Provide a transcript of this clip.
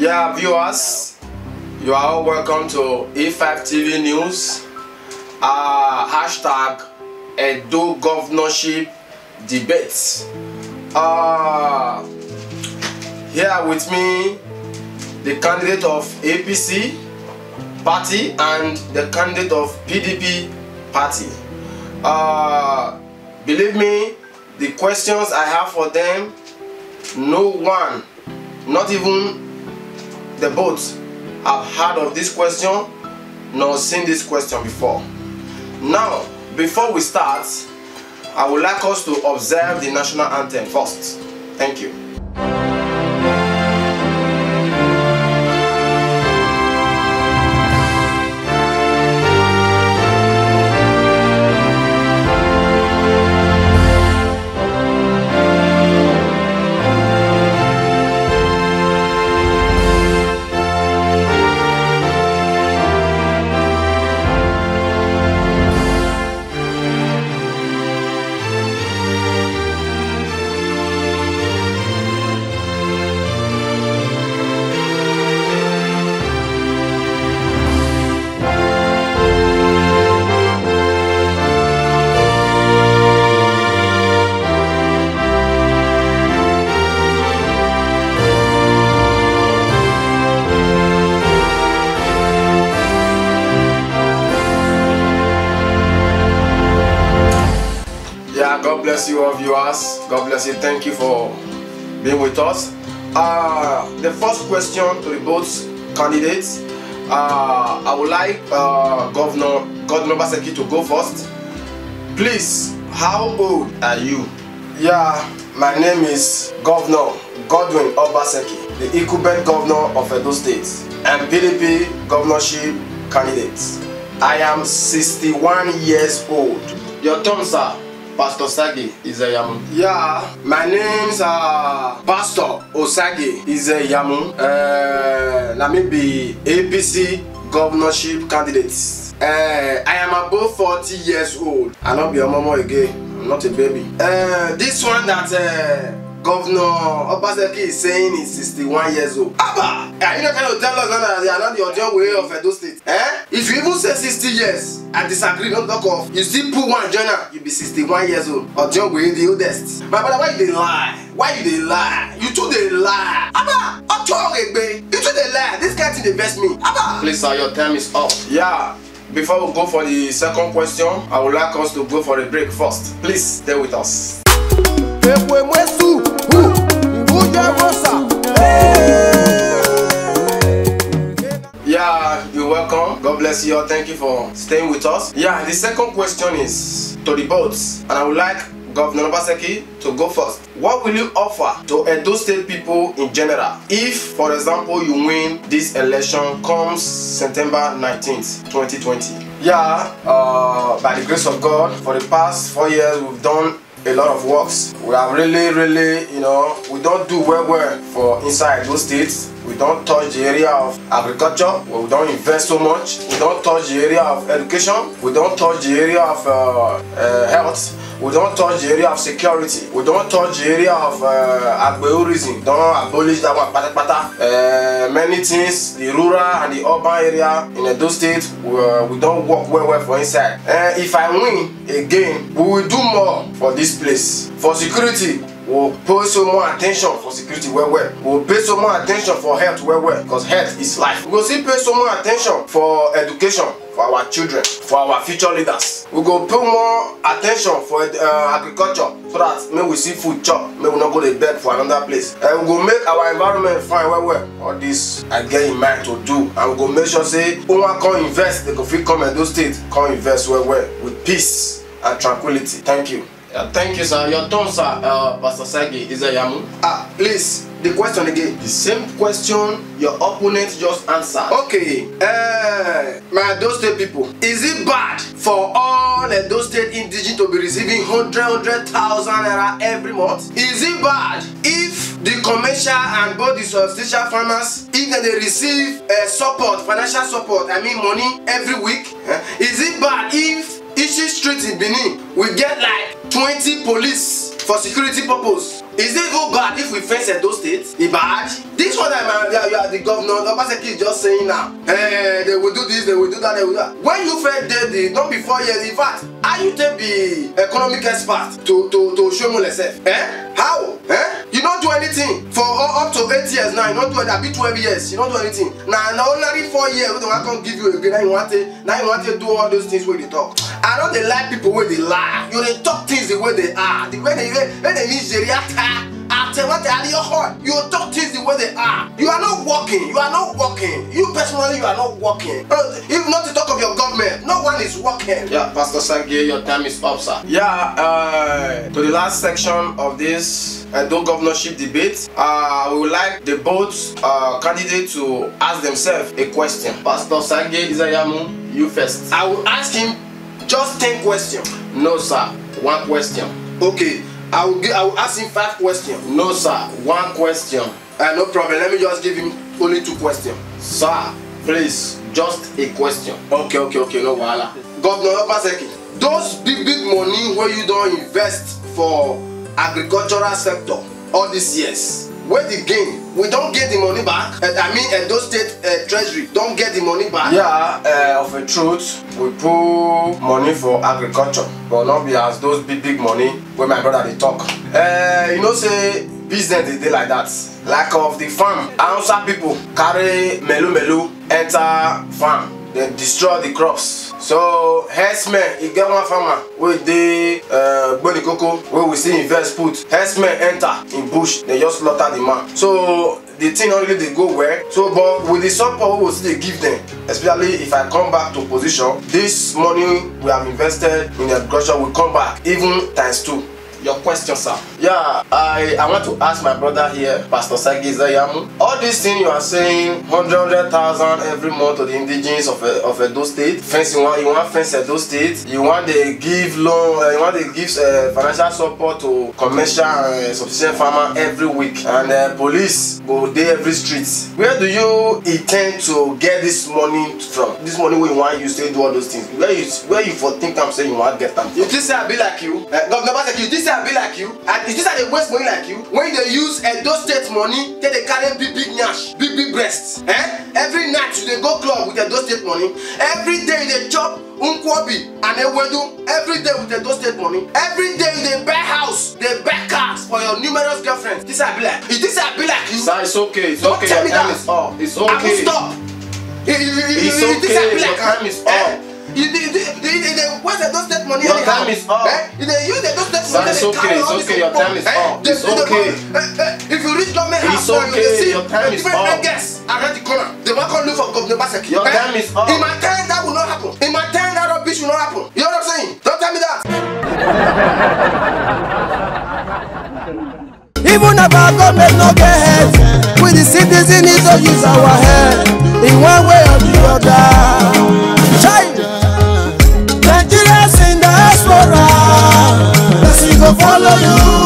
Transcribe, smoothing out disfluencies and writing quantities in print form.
Yeah, viewers, you are all welcome to A5 TV News. Hashtag Edo Governorship Debates. Here with me, the candidate of APC party and the candidate of PDP party. Believe me, the questions I have for them, no one, not even the both, have heard of this question nor seen this question before. Now, before we start, I would like us to observe the national anthem first. Thank you. God bless you all viewers. God bless you. Thank you for being with us. The first question to the both candidates, I would like Governor Obaseki to go first. Please, how old are you? Yeah, my name is Governor Godwin Obaseki, the incumbent governor of Edo State and PDP governorship candidate. I am 61 years old. Your turn, sir. Pastor Osagi Izeyamu. Yeah, my name's Pastor Osagi Izeyamu. Let me be APC governorship candidate. I am above 40 years old. I'm not be a mama again. I'm not a baby. This one that Governor Obaseki is saying is 61 years old. Abba! Are you not trying to tell us that they are not the original way of Edo State? If you even say 60 years, I disagree, don't talk of. You still put one joiner, you be 61 years old. Original way, the oldest. My brother, why you dey lie? Why you dey lie? You too dey lie. Abba! You too dey lie. This guy thing dey vex me. Abba! Please sir, your time is up. Yeah. Before we go for the second question, I would like us to go for a break first. Please stay with us. Yeah, you're welcome. God bless you all. Thank you for staying with us. Yeah, the second question is to the both, and I would like Governor Obaseki to go first. What will you offer to Edo State people in general if, for example, you win this election comes September 19th, 2020? Yeah, by the grace of God, for the past 4 years, we've done a lot of works. We have really, we don't do well for inside those states. We don't touch the area of agriculture. We don't invest so much. We don't touch the area of education. We don't touch the area of health. We don't touch the area of security. We don't touch the area of agritourism. Don't abolish that one. Many things, the rural and the urban area in Edo State, we don't work well for inside. If I win again, we will do more for this place. For security, we'll pay so more attention for security we'll pay so more attention for health because health is life. We'll still pay so more attention for education for our children, for our future leaders. We go pay more attention for agriculture so that when we see food chop, may we not go to bed for another place. And we go make our environment fine all this I get in mind to do, and we go make sure say one can invest, they go fit come Edo State, can invest with peace and tranquility. Thank you. Thank you, sir. Your turn, sir. Pastor Osagi Izeyamu. Please, the question again. The same question your opponent just answered. Okay. My Edo State people, is it bad for all Edo State indigenous to be receiving 100,000 naira every month? Is it bad if the commercial and both the substantial farmers, if they receive support, financial support, money every week? Is it bad if each street in Benin we get like 20 police for security purpose? Is it go bad if we fence those states? It's bad. This one the governor, Obaseki is just saying now. They will do this, they will do that, they will do that. When you fed the don't be 4 years, in fact, how you take be economic expert to show me yourself? How? You don't do anything for up to 8 years now. You don't do it. A bit 12 years. You don't do anything. Now only 4 years. We don't want to give you again. Now you want to do all those things where they talk. I don't they like people where they lie. You they talk things the way they are. The way they Nigeria. You talk things the way they are. You are not working. You are not working. You personally, you are not working. If not to talk of your government, no one is working. Yeah, Pastor Sangie, your time is up, sir. Yeah, to the last section of this Edo governorship debate, we would like the both candidates to ask themselves a question. Pastor Sangie Izayamu, you first. I will ask him just 10 questions. No, sir. 1 question. Okay. I will ask him 5 questions. No, sir. 1 question. No problem. Let me just give him only 2 questions. Sir, please, just a question. Okay. No wahala. Governor Obaseki, those big money where you don't invest for agricultural sector all these years, where the gain? We don't get the money back. I mean, those state treasury don't get the money back. Yeah, of a truth, we put money for agriculture, but not be as those big money where my brother they talk. You know, say business they like that. Like of the farm, Hausa people carry melu enter farm, then destroy the crops. So herdsmen, you get one farmer with the body cocoa where we see invest put. Herdsmen enter in bush, they just slaughter the man. So the thing only they go where. So but with the support we will still give them, especially if I come back to position, this money we have invested in agriculture will come back even ×2. Your question, sir. Yeah, I want to ask my brother here, Pastor Sangie Izayamu. All these things you are saying, 100,000 every month to the indigenes of Edo State. Fence, you want fence Edo State. You want to give loan. You want to give financial support to commercial and subsistence farmer every week. And police go there every street. Where do you intend to get this money from? This money where you want you still do all those things. Where you for think I'm saying you want to get them? You think I be like you? Governor Obaseki, you think I be like you? And is this how they waste money like you? When they use Edo State money, they carry big nyash, big breasts. Every night they go club with Edo State money. Every day they chop unkwobi and ewedu. Every day with Edo State money. Every day they buy house, they buy cars for your numerous girlfriends. This I be like. Is this I be like you? Sir, it's okay. It's okay. Tell me that. It's okay. I will stop. It's okay. Your time is up. Where's the Edo State money? Your time is up. They use the Edo State money. It's okay. It's okay. Your time is up. It's okay. If you reach government house, you see your time is up. Guests around the corner. They want to look for Governor Obaseki. Your time is up. In my time, that will not happen. In my time, that rubbish will not happen. You know what I'm saying? Don't tell me that. Even if our government no get head, we the citizens need to use our head in one way or the other. Nigerians in diaspora, blessing go follow you.